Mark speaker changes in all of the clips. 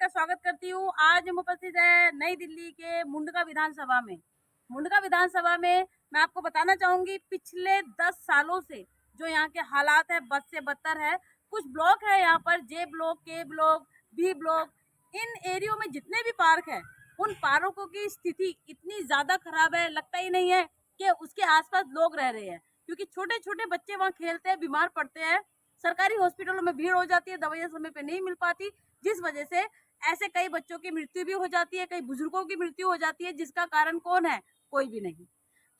Speaker 1: का स्वागत करती हूँ। आज हम उपस्थित है नई दिल्ली के मुंडका विधानसभा में। मुंडका विधानसभा में मैं आपको बताना चाहूंगी पिछले 10 सालों से जो यहाँ के हालात है बद से बदतर है। कुछ ब्लॉक है यहाँ पर, जे ब्लॉक, के ब्लॉक, बी ब्लॉक, इन एरियो में जितने भी पार्क है उन पार्कों की स्थिति इतनी ज्यादा खराब है, लगता ही नहीं है कि उसके आसपास लोग रह रहे हैं, क्योंकि छोटे छोटे बच्चे वहाँ खेलते हैं, बीमार पड़ते हैं। सरकारी हॉस्पिटलों में भीड़ हो जाती है, दवाइयाँ समय पे नहीं मिल पाती, जिस वजह से ऐसे कई बच्चों की मृत्यु भी हो जाती है, कई बुजुर्गों की मृत्यु हो जाती है, जिसका कारण कौन है? कोई भी नहीं।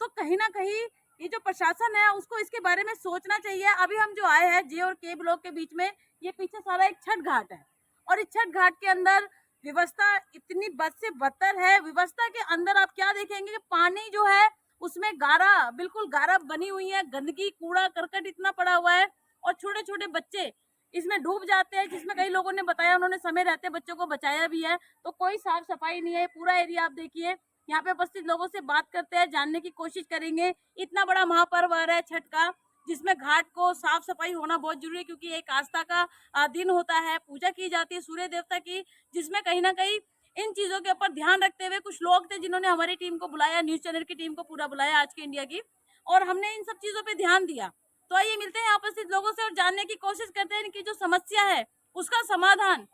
Speaker 1: तो कहीं ना कहीं ये जो प्रशासन है उसको इसके बारे में सोचना चाहिए। अभी हम जो आए हैं जे और के ब्लॉक के बीच में, ये पीछे सारा एक छठ घाट है और इस छठ घाट के अंदर व्यवस्था इतनी बद से बदतर है। व्यवस्था के अंदर आप क्या देखेंगे कि पानी जो है उसमें गारा, बिल्कुल गारा बनी हुई है, गंदगी, कूड़ा करकट इतना पड़ा हुआ है और छोटे छोटे बच्चे इसमें डूब जाते हैं, जिसमें कई लोगों ने बताया उन्होंने समय रहते बच्चों को बचाया भी है। तो कोई साफ सफाई नहीं है, पूरा एरिया आप देखिए। यहाँ पे उपस्थित लोगों से बात करते हैं, जानने की कोशिश करेंगे। इतना बड़ा महापर्व आ रहा है छठ का, जिसमें घाट को साफ सफाई होना बहुत जरूरी है, क्योंकि एक आस्था का दिन होता है, पूजा की जाती है सूर्य देवता की, जिसमें कहीं ना कहीं इन चीजों के ऊपर ध्यान रखते हुए कुछ लोग थे जिन्होंने हमारी टीम को बुलाया, न्यूज चैनल की टीम को पूरा बुलाया आज के इंडिया की, और हमने इन सब चीजों पे ध्यान दिया। तो आइए मिलते हैं उपस्थित लोगों से और जानने की कोशिश करते हैं इनकी जो समस्या है उसका समाधान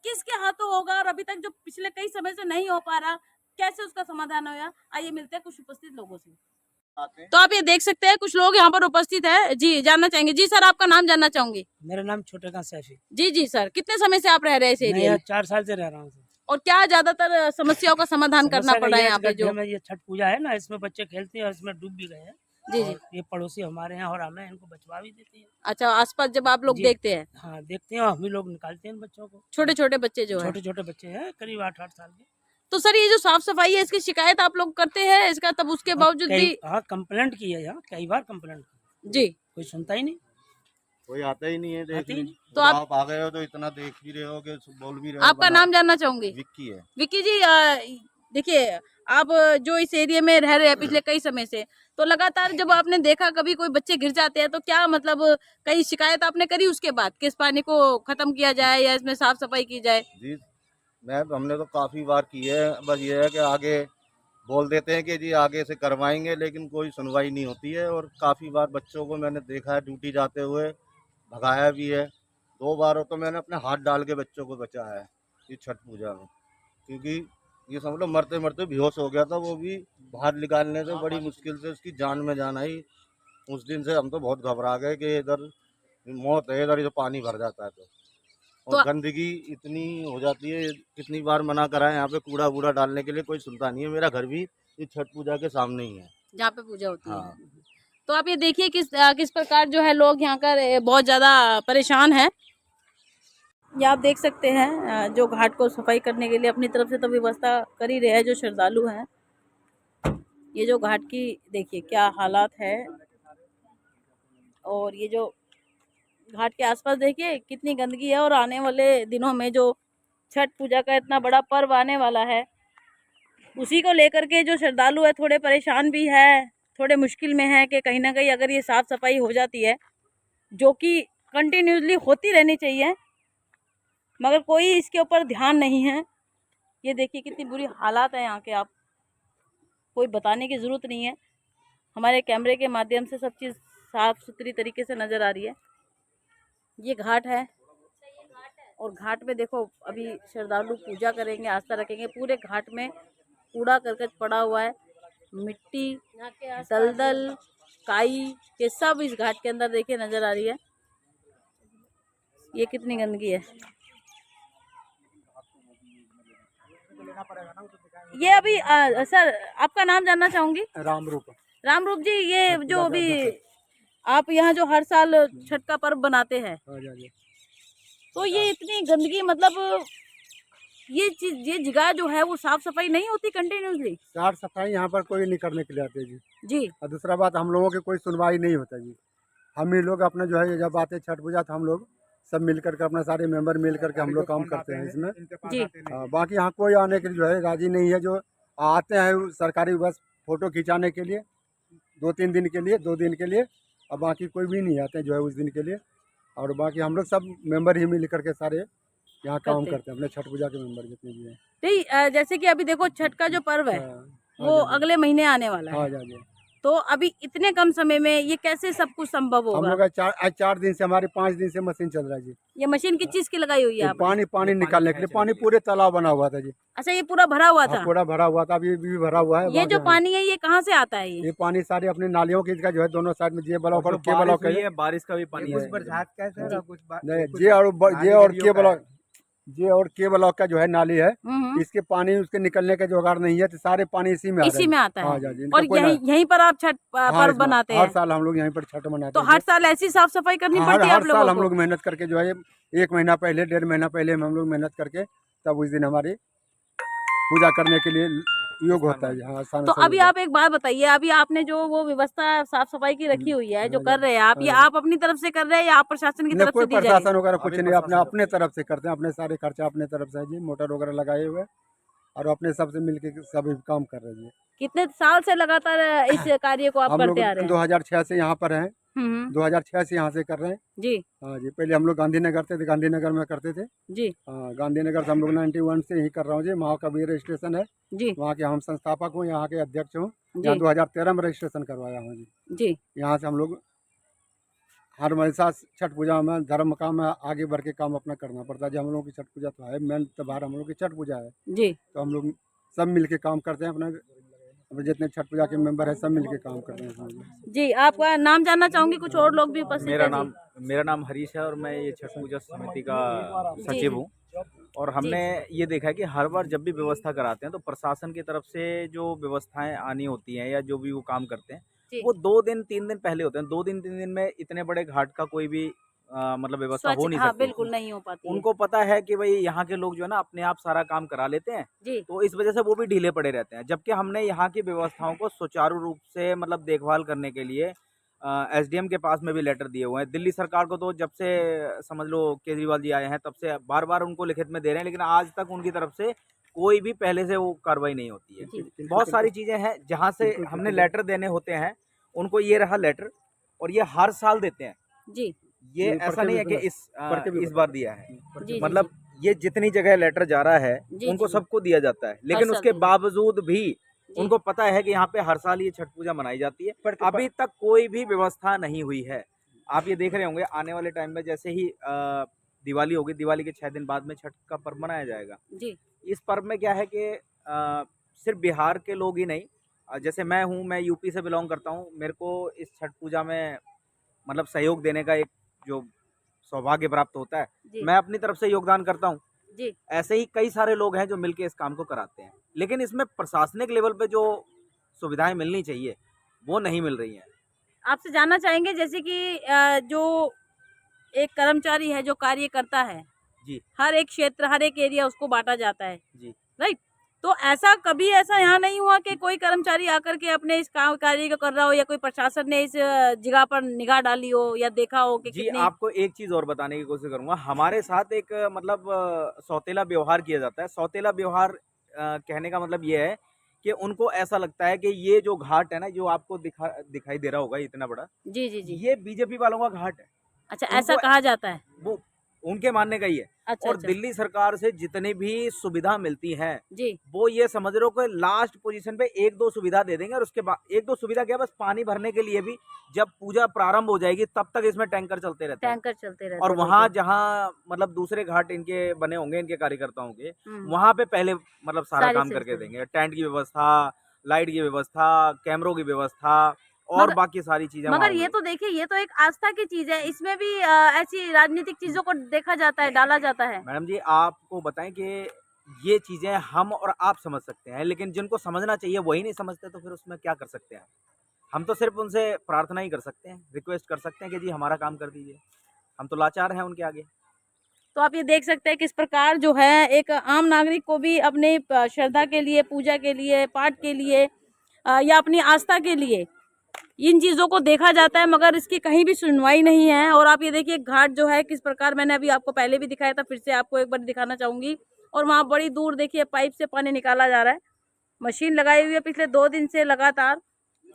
Speaker 1: किसके हाथों होगा, और अभी तक जो पिछले कई समय से नहीं हो पा रहा, कैसे उसका समाधान होगा। आइए मिलते हैं कुछ उपस्थित लोगों से। तो आप ये देख सकते हैं कुछ लोग यहाँ पर उपस्थित है जी, जानना चाहेंगे। जी सर, आपका नाम जानना चाहूंगी।
Speaker 2: मेरा नाम छोटे का सैफी।
Speaker 1: जी जी सर, कितने समय से आप रह रहे हैं इस एरिया में?
Speaker 2: 4 साल से रह रहा हूँ।
Speaker 1: और क्या ज्यादातर समस्याओं का समाधान करना पड़ा है यहाँ पे? जो
Speaker 2: ये छठ पूजा है ना, इसमें बच्चे खेलते हैं और इसमें डूब भी गए हैं।
Speaker 1: जी जी,
Speaker 2: ये पड़ोसी हमारे हैं और हमें इनको बचवा भी देती है।
Speaker 1: अच्छा, आसपास जब आप लोग देखते हैं?
Speaker 2: हाँ देखते हैं, हम ही लोग निकालते हैं बच्चों को।
Speaker 1: छोटे छोटे बच्चे जो है,
Speaker 2: छोटे छोटे बच्चे हैं, करीब 8-8 साल के।
Speaker 1: तो सर ये जो साफ सफाई है इसकी शिकायत आप लोग करते हैं इसका, तब उसके बावजूद भी?
Speaker 2: हाँ कंप्लेंट की है यहाँ, कई बार कंप्लेंट की
Speaker 1: जी,
Speaker 2: कोई सुनता ही नहीं,
Speaker 3: कोई आता ही नहीं है देखने।
Speaker 1: तो
Speaker 3: आप आ गए हो तो इतना देख भी रहे हो कि बोल भी रहे हो।
Speaker 1: आपका नाम जानना चाहूंगी।
Speaker 3: विक्की है।
Speaker 1: विक्की जी, देखिए आप जो इस एरिया में रह रहे हैं पिछले कई समय से, तो लगातार जब आपने देखा कभी कोई बच्चे गिर जाते हैं तो क्या मतलब कई शिकायत आपने करी उसके बाद कि इस पानी को खत्म किया जाए या इसमें साफ सफाई की जाए?
Speaker 3: जी मैम, हमने तो काफ़ी बार की है। बस ये है कि आगे बोल देते हैं कि जी आगे से करवाएंगे, लेकिन कोई सुनवाई नहीं होती है। और काफ़ी बार बच्चों को मैंने देखा है ड्यूटी जाते हुए, भगाया भी है। 2 बार तो मैंने अपने हाथ डाल के बच्चों को बचाया है इस छठ पूजा में, क्योंकि ये समझ लो मरते मरते बेहोश हो गया था, वो भी बाहर निकालने से बड़ी मुश्किल से उसकी जान में जान आई। उस दिन से हम तो बहुत घबरा गए कि इधर मौत है, इधर जो पानी भर जाता है तो। और गंदगी इतनी हो जाती है, कितनी बार मना करा है यहाँ पे कूड़ा वूड़ा डालने के लिए, कोई सुनता नहीं है। मेरा घर भी इस छठ पूजा के सामने ही है,
Speaker 1: जहाँ पे पूजा होती
Speaker 3: हाँ।
Speaker 1: है। तो आप ये देखिए किस प्रकार जो है लोग यहाँ का बहुत ज्यादा परेशान है। ये आप देख सकते हैं जो घाट को सफाई करने के लिए अपनी तरफ से तो व्यवस्था कर ही रहे हैं जो श्रद्धालु हैं। ये जो घाट की देखिए क्या हालात है, और ये जो घाट के आसपास देखिए कितनी गंदगी है। और आने वाले दिनों में जो छठ पूजा का इतना बड़ा पर्व आने वाला है, उसी को लेकर के जो श्रद्धालु है थोड़े परेशान भी है, थोड़े मुश्किल में है कि कहीं ना कहीं अगर ये साफ सफाई हो जाती है, जो कि कंटिन्यूसली होती रहनी चाहिए, मगर कोई इसके ऊपर ध्यान नहीं है। ये देखिए कितनी बुरी हालात है यहाँ के, आप कोई बताने की ज़रूरत नहीं है। हमारे कैमरे के माध्यम से सब चीज़ साफ सुथरी तरीके से नज़र आ रही है। ये घाट है और घाट में देखो अभी श्रद्धालु पूजा करेंगे, आस्था रखेंगे। पूरे घाट में कूड़ा करकट पड़ा हुआ है, मिट्टी, दलदल, काई, ये सब इस घाट के अंदर देखिए नज़र आ रही है। ये कितनी गंदगी है। ये अभी सर आपका नाम जानना चाहूंगी।
Speaker 2: रामरूप।
Speaker 1: रामरूप जी, ये जो अभी आप यहाँ जो हर साल छठ का पर्व बनाते हैं, तो ये इतनी गंदगी, मतलब ये चीज, ये जगह जो है वो साफ सफाई नहीं होती कंटिन्यूसली?
Speaker 4: साफ सफाई यहाँ पर कोई नहीं करने के लिए आते जी।
Speaker 1: जी,
Speaker 4: और दूसरा बात, हम लोगों की कोई सुनवाई नहीं होता जी। हम ही लोग अपने जो है जब आते छठ पूजा तो हम लोग सब मिल करके, अपना सारे मेंबर मिल करके हम लोग काम करते हैं इसमें
Speaker 1: जी।
Speaker 4: बाकी यहाँ कोई आने के लिए जो है राजी नहीं है। जो आते हैं सरकारी बस फोटो खिंचाने के लिए 2-3 दिन के लिए, 2 दिन के लिए, और बाकी कोई भी नहीं आते जो है उस दिन के लिए। और बाकी हम लोग सब मेंबर ही मिल करके सारे यहाँ काम
Speaker 1: करते हैं।
Speaker 4: करते हैं, अपने छठ पूजा के मेंबर जितने भी हैं।
Speaker 1: नहीं जैसे कि अभी देखो छठ का जो पर्व है
Speaker 4: हाँ,
Speaker 1: वो
Speaker 4: हाँ जी,
Speaker 1: अगले महीने आने वाला
Speaker 4: हाँ
Speaker 1: है,
Speaker 4: जी।
Speaker 1: तो अभी इतने कम समय में ये कैसे सब कुछ संभव
Speaker 4: हम
Speaker 1: होगा?
Speaker 4: लोग आज 4 दिन से, हमारे 5 दिन से मशीन चल रहा है जी।
Speaker 1: ये मशीन किस चीज की लगाई हुई है
Speaker 4: ये
Speaker 1: आपने?
Speaker 4: पानी निकालने के लिए, पानी पूरे तालाब बना हुआ था जी।
Speaker 1: अच्छा, ये पूरा भरा हुआ
Speaker 4: हाँ,
Speaker 1: था।
Speaker 4: पूरा भरा हुआ था, अभी भी भरा हुआ है।
Speaker 1: ये
Speaker 4: वहाँ
Speaker 1: जो पानी है ये कहाँ से आता है?
Speaker 4: ये पानी सारे अपने नालियों की का जो है दोनों साइड में, जे ब्लॉक और के ब्लॉक है।
Speaker 5: बारिश का भी पानी
Speaker 4: कुछ
Speaker 5: है।
Speaker 4: बरसात
Speaker 1: जी।
Speaker 4: नहीं, जे और के ब्लॉक, जे और के ब्लॉक का जो है नाली है, इसके पानी उसके निकलने का जुगाड़ नहीं है, तो सारे पानी इसी में आ रहा
Speaker 1: इसी में आता
Speaker 4: हाँ
Speaker 1: है।
Speaker 4: जी, इनका
Speaker 1: और
Speaker 4: कोई
Speaker 1: यहीं पर आप छठ
Speaker 4: हाँ,
Speaker 1: पर्व
Speaker 4: इसमें
Speaker 1: बनाते
Speaker 4: हर
Speaker 1: हैं?
Speaker 4: साल हम लोग यहीं पर छठ मनाते
Speaker 1: तो
Speaker 4: हैं।
Speaker 1: हर साल ऐसी साफ सफाई करनी पड़ती है आप
Speaker 4: हर साल
Speaker 1: लोगों
Speaker 4: हम
Speaker 1: को?
Speaker 4: लोग मेहनत करके जो है 1 महीना पहले, 1.5 महीना पहले हम लोग मेहनत करके तब उस दिन हमारी पूजा करने के लिए योग होता है। हाँ,
Speaker 1: तो अभी आप एक बात बताइए, अभी आपने जो वो व्यवस्था साफ सफाई की रखी हुई है, जो कर रहे हैं आप, ये आप अपनी तरफ से कर रहे हैं या आप प्रशासन की तरफ
Speaker 4: कोई
Speaker 1: से दी जा रही
Speaker 4: प्रशासन
Speaker 1: है?
Speaker 4: वगैरह कुछ नहीं, अपने तरफ से करते हैं, अपने सारे खर्चा अपने तरफ से है जी, मोटर वगैरह लगाए हुए और अपने सबसे मिलके सभी काम कर रहे हैं।
Speaker 1: कितने साल से लगातार इस कार्य को आप
Speaker 4: हम लोग
Speaker 1: करते आ रहे हैं?
Speaker 4: 2006 से यहाँ पर हैं,
Speaker 1: हम्म,
Speaker 4: 2006 से यहाँ से कर रहे हैं
Speaker 1: जी
Speaker 4: हाँ जी। पहले हम लोग गांधीनगर थे, गांधीनगर में करते थे
Speaker 1: जी
Speaker 4: हाँ, गांधीनगर से हम लोग 91 से ही कर रहा हूँ जी। महाकबीर स्टेशन है,
Speaker 1: जी
Speaker 4: वहाँ के हम संस्थापक हूँ, यहाँ के अध्यक्ष हूँ।
Speaker 1: जी
Speaker 4: यहाँ 2013 में रजिस्ट्रेशन करवाया हूँ जी।
Speaker 1: जी
Speaker 4: यहाँ से हम लोग हर हमेशा छठ पूजा में धर्म काम में आगे बढ़ के काम अपना करना पड़ता है। जब हम लोगों की छठ पूजा तो है, मेन त्योहार हम लोग की छठ पूजा है,
Speaker 1: जी
Speaker 4: तो हम लोग सब मिल के काम करते हैं। अपने जितने छठ पूजा के मेंबर हैं सब मिल के काम करते हैं इसमें।
Speaker 1: जी आपका नाम जानना चाहूंगी, कुछ और लोग भी उपस्थित
Speaker 5: मेरा
Speaker 1: हैं
Speaker 5: नाम
Speaker 1: जी।
Speaker 5: मेरा नाम हरीश है और मैं ये छठ पूजा समिति का सचिव हूँ। और हमने ये देखा है कि हर बार जब भी व्यवस्था कराते हैं तो प्रशासन की तरफ से जो व्यवस्थाएं आनी होती हैं या जो भी वो काम करते हैं
Speaker 1: जी।
Speaker 5: वो 2 दिन 3 दिन पहले होते हैं। 2 दिन 3 दिन में इतने बड़े घाट का कोई भी मतलब व्यवस्था हो नहीं
Speaker 1: हाँ,
Speaker 5: सकती।
Speaker 1: बिल्कुल नहीं हो पाती है।
Speaker 5: उनको पता है कि भाई यहाँ के लोग जो है ना अपने आप सारा काम करा लेते हैं,
Speaker 1: जी
Speaker 5: तो इस वजह से वो भी ढीले पड़े रहते हैं। जबकि हमने यहाँ की व्यवस्थाओं को सुचारू रूप से मतलब देखभाल करने के लिए एसडीएम के पास में भी लेटर दिए हुए हैं। दिल्ली सरकार को तो जब से समझ लो केजरीवाल जी आए हैं तब से बार बार उनको लिखित में दे रहे हैं, लेकिन आज तक उनकी तरफ से कोई भी पहले से वो कार्रवाई नहीं होती है।
Speaker 1: जी
Speaker 5: बहुत सारी चीज़ें हैं जहाँ से हमने लेटर देने होते हैं, उनको ये रहा लेटर और ये हर साल देते हैं।
Speaker 1: जी
Speaker 5: ये
Speaker 4: पढ़
Speaker 5: ऐसा
Speaker 4: के
Speaker 5: नहीं
Speaker 4: भी
Speaker 5: है कि
Speaker 4: सुना।
Speaker 5: इस बार दिया है।
Speaker 1: जी
Speaker 5: मतलब ये जितनी जगह लेटर जा रहा है
Speaker 1: जी,
Speaker 5: उनको
Speaker 1: जी।
Speaker 5: सबको दिया जाता है, लेकिन
Speaker 1: साल
Speaker 5: उसके
Speaker 1: दिया।
Speaker 5: बावजूद भी
Speaker 1: जी।
Speaker 5: उनको पता है कि यहाँ पे हर साल ये छठ पूजा मनाई जाती है। अभी तक कोई भी व्यवस्था नहीं हुई है। आप ये देख रहे होंगे आने वाले टाइम में जैसे ही दिवाली होगी, दिवाली के 6 दिन बाद में छठ का पर्व मनाया जाएगा।
Speaker 1: जी
Speaker 5: इस पर्व में क्या है कि सिर्फ बिहार के लोग ही नहीं, जैसे मैं हूँ, मैं यूपी से बिलोंग करता हूँ, मेरे को इस छठ पूजा में मतलब सहयोग देने का एक जो सौभाग्य प्राप्त होता है,
Speaker 1: जी
Speaker 5: मैं अपनी तरफ से योगदान करता हूँ।
Speaker 1: जी
Speaker 5: ऐसे ही कई सारे लोग हैं जो मिलके इस काम को कराते हैं, लेकिन इसमें प्रशासनिक लेवल पे जो सुविधाएं मिलनी चाहिए वो नहीं मिल रही हैं।
Speaker 1: आपसे जानना चाहेंगे जैसे कि जो एक कर्मचारी है जो कार्य करता है,
Speaker 5: जी
Speaker 1: हर एक क्षेत्र हर एक एरिया उसको बांटा जाता है,
Speaker 5: जी
Speaker 1: राइट? तो ऐसा कभी ऐसा यहाँ नहीं हुआ कि कोई कर्मचारी आकर के अपने इस काम कार्य को कर रहा हो या कोई प्रशासन ने इस जगह पर निगाह डाली हो या देखा हो कि
Speaker 5: जी
Speaker 1: कितनी
Speaker 5: आपको एक चीज़ और बताने की कोशिश करूंगा। हमारे साथ एक मतलब सौतेला व्यवहार किया जाता है। सौतेला व्यवहार कहने का मतलब ये है कि उनको ऐसा लगता है कि ये जो घाट है ना, जो आपको दिखाई दे रहा होगा इतना बड़ा,
Speaker 1: जी जी जी
Speaker 5: ये बीजेपी वालों का घाट है।
Speaker 1: अच्छा, ऐसा
Speaker 5: उनको
Speaker 1: कहा जाता है?
Speaker 5: वो उनके मानने का ही है।
Speaker 1: अच्छा
Speaker 5: और
Speaker 1: अच्छा
Speaker 5: दिल्ली सरकार से जितनी भी सुविधा मिलती है
Speaker 1: जी
Speaker 5: वो ये समझ रहे हो कि लास्ट पोजीशन पे 1-2 सुविधा दे देंगे और उसके बाद 1-2 सुविधा क्या, बस पानी भरने के लिए भी जब पूजा प्रारंभ हो जाएगी तब तक इसमें टैंकर चलते रहते हैं।
Speaker 1: टैंकर चलते रहते
Speaker 5: और
Speaker 1: हैं,
Speaker 5: वहाँ
Speaker 1: बिल्कुल।
Speaker 5: जहाँ मतलब दूसरे घाट इनके बने होंगे इनके कार्यकर्ताओं के,
Speaker 1: हम्म,
Speaker 5: वहाँ पे पहले मतलब सारा
Speaker 1: सारी
Speaker 5: काम करके
Speaker 1: सुविधा।
Speaker 5: देंगे। टेंट की व्यवस्था, लाइट की व्यवस्था, कैमरों की व्यवस्था और
Speaker 1: मगर-
Speaker 5: बाकी सारी चीजें वहाँ
Speaker 1: मगर ये
Speaker 5: होंगी।
Speaker 1: तो देखिए, ये तो एक आस्था की चीज है, इसमें भी ऐसी राजनीतिक चीजों को देखा जाता है, डाला जाता है।
Speaker 5: मैडम जी आपको बताएं कि ये चीजें हम और आप समझ सकते हैं, लेकिन जिनको समझना चाहिए वही नहीं समझते, तो फिर उसमें क्या कर सकते हैं? हम तो सिर्फ उनसे प्रार्थना ही कर सकते हैं, रिक्वेस्ट कर सकते हैं कि जी हमारा काम कर दीजिए। हम तो लाचार हैं उनके आगे।
Speaker 1: तो आप ये देख सकते हैं किस प्रकार जो है एक आम नागरिक को भी अपने श्रद्धा के लिए, पूजा के लिए, पाठ के लिए या अपनी आस्था के लिए इन चीज़ों को देखा जाता है, मगर इसकी कहीं भी सुनवाई नहीं है। और आप ये देखिए घाट जो है किस प्रकार, मैंने अभी आपको पहले भी दिखाया था, फिर से आपको एक बार दिखाना चाहूँगी। और वहाँ बड़ी दूर देखिए पाइप से पानी निकाला जा रहा है, मशीन लगाई हुई है पिछले 2 दिन से लगातार,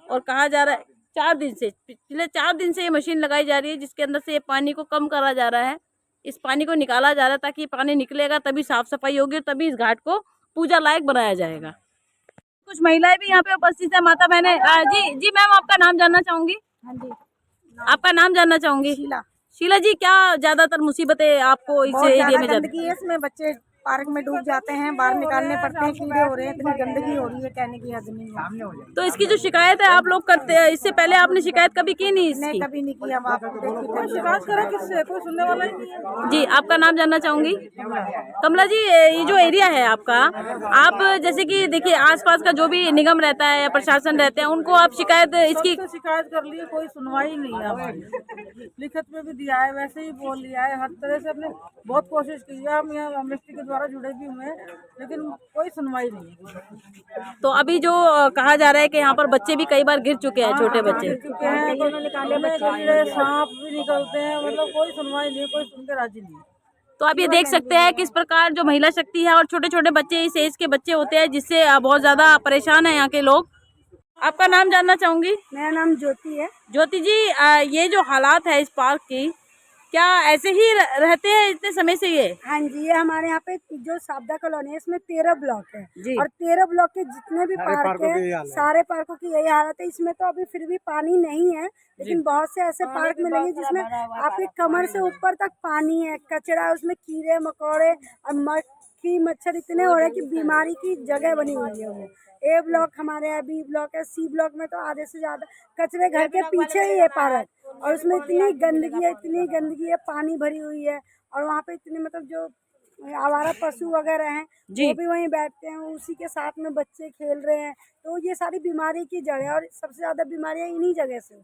Speaker 1: और कहा जा रहा है 4 दिन से, पिछले 4 दिन से ये मशीन लगाई जा रही है जिसके अंदर से ये पानी को कम करा जा रहा है। इस पानी को निकाला जा रहा है ताकि पानी निकलेगा तभी साफ सफाई होगी और तभी इस घाट को पूजा लायक बनाया जाएगा। कुछ महिलाएं भी यहाँ पे उपस्थित है। माता बहने जी जी मैम, आपका नाम जानना चाहूंगी।
Speaker 6: हाँ जी,
Speaker 1: आपका नाम जानना चाहूंगी।
Speaker 6: शीला।
Speaker 1: शीला जी, क्या ज्यादातर मुसीबतें आपको इस
Speaker 6: बहुत
Speaker 1: एरिया
Speaker 6: ज्यादा
Speaker 1: में जाती
Speaker 6: गंदगी है, इसमें बच्चे पार्क में डूब जाते हैं, बाहर निकालने पड़ते हैं, कीड़े हो रहे हैं, इतनी गंदगी हो रही है कहने की हद नहीं है।
Speaker 1: तो इसकी जो शिकायत है आप लोग करते हैं, इससे पहले आपने शिकायत कभी की नहीं
Speaker 6: नहीं,
Speaker 1: इसकी?
Speaker 6: कभी नहीं किया। हम आपको शिकायत करें किससे, कोई सुनने वाला ही नहीं है।
Speaker 1: जी, आपका नाम जानना चाहूंगी। कमला जी, ये जो एरिया है आपका, आप जैसे कि देखिए आसपास का जो भी निगम रहता है या प्रशासन रहते हैं, उनको आप शिकायत इसकी
Speaker 7: सबसे शिकायत कर ली है, कोई सुनवाई नहीं है हमारी। लिखित में भी दिया है, वैसे ही बोल लिया है, हर तरह से हमने बहुत कोशिश की है। हम यहाँ एमएसटी के द्वारा जुड़े भी हुए हैं, लेकिन कोई सुनवाई नहीं है।
Speaker 1: तो अभी जो कहा जा रहा है कि यहाँ पर बच्चे भी कई बार गिर चुके हैं, छोटे बच्चे।
Speaker 7: गिर चुके हैं, कीड़े सांप भी निकलते हैं, मतलब कोई सुनवाई नहीं है, कोई सुन के राजी नहीं है।
Speaker 1: तो आप ये देख सकते हैं किस प्रकार जो महिला शक्ति है और छोटे छोटे बच्चे इस एज के बच्चे होते हैं, जिससे बहुत ज्यादा परेशान है यहाँ के लोग। आपका नाम जानना चाहूंगी।
Speaker 6: मेरा नाम ज्योति है।
Speaker 1: ज्योति जी, ये जो हालात है इस पार्क की, क्या ऐसे ही रहते हैं इतने समय से ये?
Speaker 6: हाँ जी, ये हमारे यहाँ पे जो साबदा कॉलोनी है, इसमें 13 ब्लॉक है
Speaker 1: जी।
Speaker 6: और 13 ब्लॉक के जितने भी पार्क है, सारे पार्कों की यही हालत है। इसमें तो अभी फिर भी पानी नहीं है, लेकिन बहुत से ऐसे पार्क मिलेंगे जिसमें आपके कमर से ऊपर तक पानी है, कचरा, उसमें कीड़े मकोड़े और मक्खी मच्छर इतने हो रहे हैं कि बीमारी की जगह बनी हुई है वो। ए ब्लॉक हमारे यहाँ, बी ब्लॉक है, सी ब्लॉक में तो आधे से ज्यादा कचरे घर के पीछे ही है पार्क, और उसमें इतनी गंदगी है, पानी भरी हुई है। और वहाँ पे इतने मतलब जो आवारा पशु वगैरह हैं वो भी वहीं बैठते हैं, उसी के साथ में बच्चे खेल रहे हैं। तो ये सारी बीमारी की जड़ है और सबसे ज्यादा बीमारियां इन्हीं जगह से।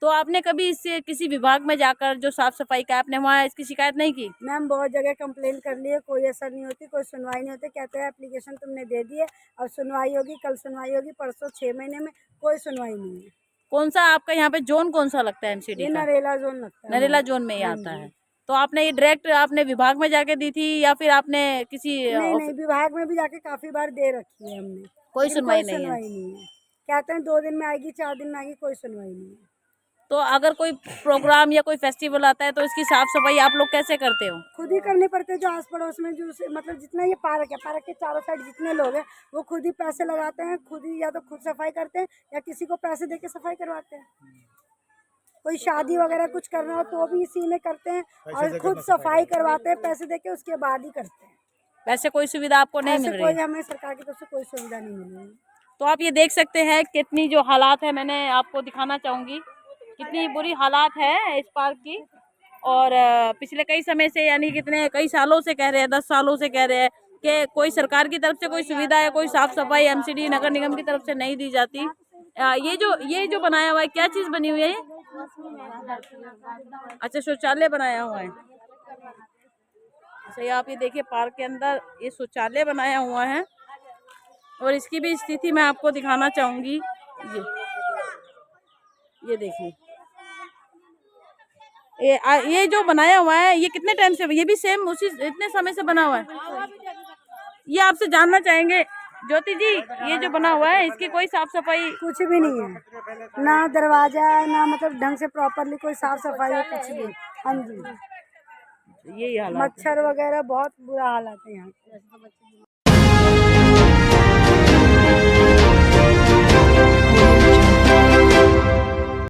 Speaker 1: तो आपने कभी इससे किसी विभाग में जाकर जो साफ सफाई का आपने वहाँ इसकी शिकायत नहीं की?
Speaker 6: मैम, बहुत जगह कंप्लेन कर लिए, कोई असर नहीं होती, कोई सुनवाई नहीं होती। कहते हैं एप्लीकेशन तुमने दे दी है, अब सुनवाई होगी, कल सुनवाई होगी, परसों, 6 महीने में कोई सुनवाई नहीं है।
Speaker 1: कौन सा आपका यहाँ पे जोन कौन सा लगता है एमसीडी
Speaker 6: ये
Speaker 1: का?
Speaker 6: नरेला जोन लगता है।
Speaker 1: नरेला जोन में ही आता है। तो आपने ये डायरेक्ट आपने विभाग में जाके दी थी या फिर आपने किसी
Speaker 6: नहीं, विभाग में भी जाके काफी बार दे रखी है हमने,
Speaker 1: कोई
Speaker 6: लेकिन
Speaker 1: सुनवाई नहीं है?
Speaker 6: नहीं है। कहते हैं 2 दिन में आएगी, 4 दिन में आएगी, कोई सुनवाई नहीं है।
Speaker 1: तो अगर कोई प्रोग्राम या कोई फेस्टिवल आता है तो इसकी साफ सफाई आप लोग कैसे करते हो?
Speaker 6: खुद ही करने पड़ते हैं। जो आस पड़ोस में जो मतलब जितना ये पार्क है, पार्क के चारों साइड जितने लोग हैं वो खुद ही पैसे लगाते हैं, खुद ही या तो खुद सफाई करते हैं या किसी को पैसे दे के सफाई करवाते हैं। कोई शादी वगैरह कुछ करना हो तो भी इसी में करते हैं और खुद सफाई करवाते हैं, पैसे दे के, उसके बाद ही करते हैं।
Speaker 1: वैसे कोई सुविधा आपको नहीं मिल रही?
Speaker 6: कोई हमें सरकार की तरफ से कोई सुविधा नहीं मिल रही।
Speaker 1: तो आप ये देख सकते हैं कितनी जो हालात है, मैंने आपको दिखाना चाहूँगी कितनी बुरी हालात है इस पार्क की। और पिछले कई समय से, यानी कई सालों से कह रहे हैं, 10 सालों से कह रहे हैं कि कोई सरकार की तरफ से कोई सुविधा है, कोई साफ सफाई एमसीडी नगर निगम की तरफ से नहीं दी जाती। ये जो बनाया हुआ है, क्या चीज़ बनी हुई है ये? अच्छा, शौचालय बनाया हुआ है। अच्छा, आप ये देखिए पार्क के अंदर ये शौचालय बनाया हुआ है और इसकी भी स्थिति मैं आपको दिखाना चाहूँगी। ये देखिए, ये जो बनाया हुआ है ये कितने टाइम से, ये भी सेम उसी इतने समय से बना हुआ है? ये आपसे जानना चाहेंगे ज्योति जी, ये जो बना हुआ है इसकी कोई साफ सफाई?
Speaker 6: कुछ भी नहीं है, ना दरवाजा है, ना मतलब ढंग से प्रॉपरली कोई साफ सफाई है, कुछ भी। हाँ जी,
Speaker 1: यही हालत,
Speaker 6: मच्छर वगैरह बहुत बुरा हालत है यहाँ।